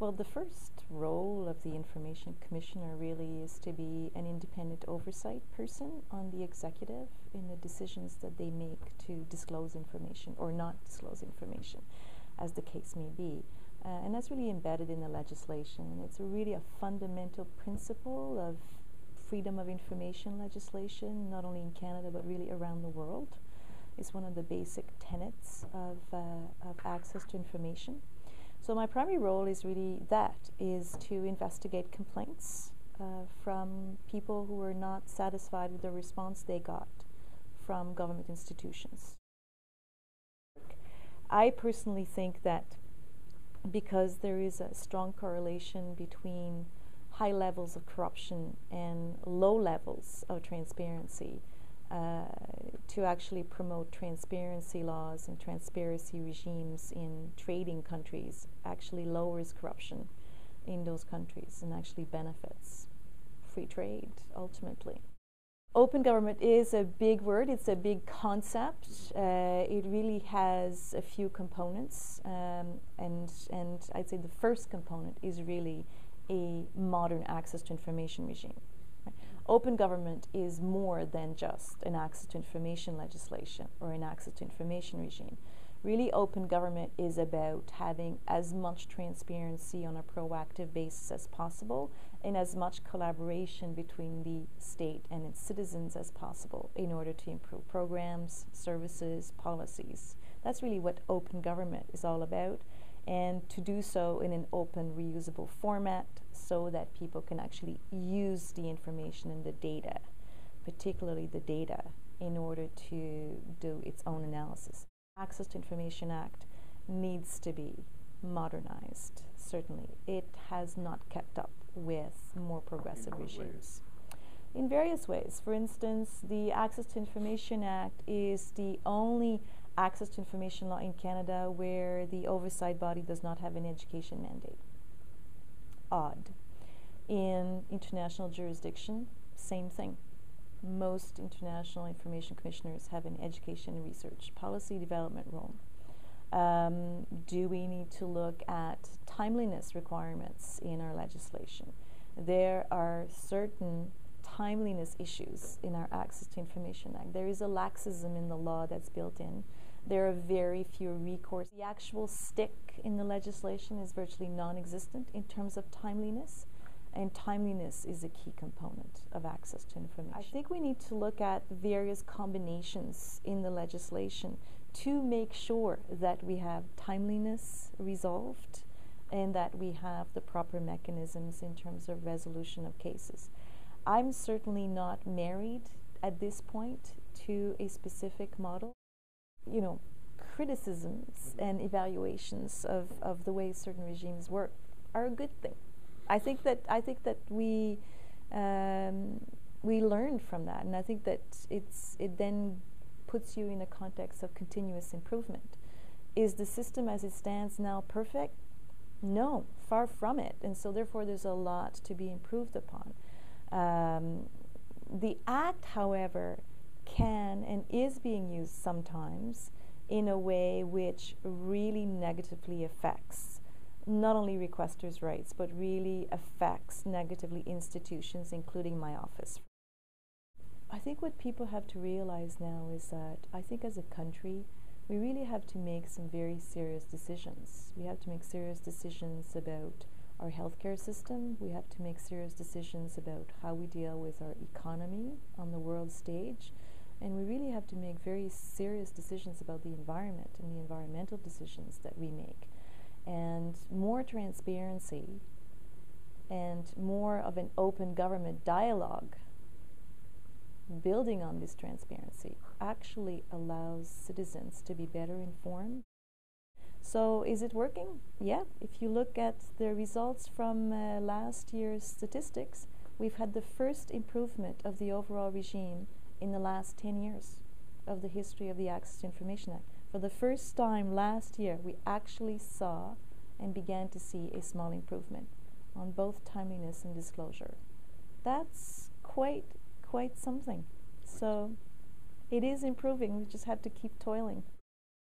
Well, the first role of the Information Commissioner really is to be an independent oversight person on the executive in the decisions that they make to disclose information or not disclose information, as the case may be. And that's really embedded in the legislation, and it's really a fundamental principle of freedom of information legislation, not only in Canada but really around the world. It's one of the basic tenets of access to information. So my primary role is really to investigate complaints from people who are not satisfied with the response they got from government institutions. I personally think that because there is a strong correlation between high levels of corruption and low levels of transparency, to actually promote transparency laws and transparency regimes in trading countries actually lowers corruption in those countries and actually benefits free trade ultimately. Open government is a big word, it's a big concept. It really has a few components, and I'd say the first component is really a modern access to information regime. Open government is more than just an access to information legislation or an access to information regime. Really, open government is about having as much transparency on a proactive basis as possible and as much collaboration between the state and its citizens as possible in order to improve programs, services, policies. That's really what open government is all about, and to do so in an open, reusable format so that people can actually use the information and the data, particularly the data, in order to do its own analysis. Access to Information Act needs to be modernized, certainly. It has not kept up with more progressive regimes. In various ways. For instance, the Access to Information Act is the only access to information law in Canada where the oversight body does not have an education mandate. Odd. In international jurisdiction, same thing. Most international information commissioners have an education and research policy development role. Do we need to look at timeliness requirements in our legislation? There are certain timeliness issues in our Access to Information Act. There is a laxism in the law that's built in. There are very few recourse. The actual stick in the legislation is virtually non-existent in terms of timeliness, and timeliness is a key component of access to information. I think we need to look at various combinations in the legislation to make sure that we have timeliness resolved and that we have the proper mechanisms in terms of resolution of cases. I'm certainly not married at this point to a specific model. You know, criticisms and evaluations of the way certain regimes work are a good thing. I think that we learn from that, and I think that it then puts you in a context of continuous improvement. Is the system as it stands now perfect? No, far from it, and so therefore there's a lot to be improved upon. The Act, however, can and is being used sometimes in a way which really negatively affects not only requesters' rights, but really affects negatively institutions, including my office. I think what people have to realize now is that I think as a country, we really have to make some very serious decisions. We have to make serious decisions about our healthcare system. We have to make serious decisions about how we deal with our economy on the world stage. And we really have to make very serious decisions about the environment and the environmental decisions that we make. And more transparency and more of an open government dialogue building on this transparency actually allows citizens to be better informed. So is it working? Yeah. If you look at the results from last year's statistics, we've had the first improvement of the overall regime in the last 10 years of the history of the Access to Information Act. For the first time last year, we actually saw and began to see a small improvement on both timeliness and disclosure. That's quite something. So it is improving. We just have to keep toiling.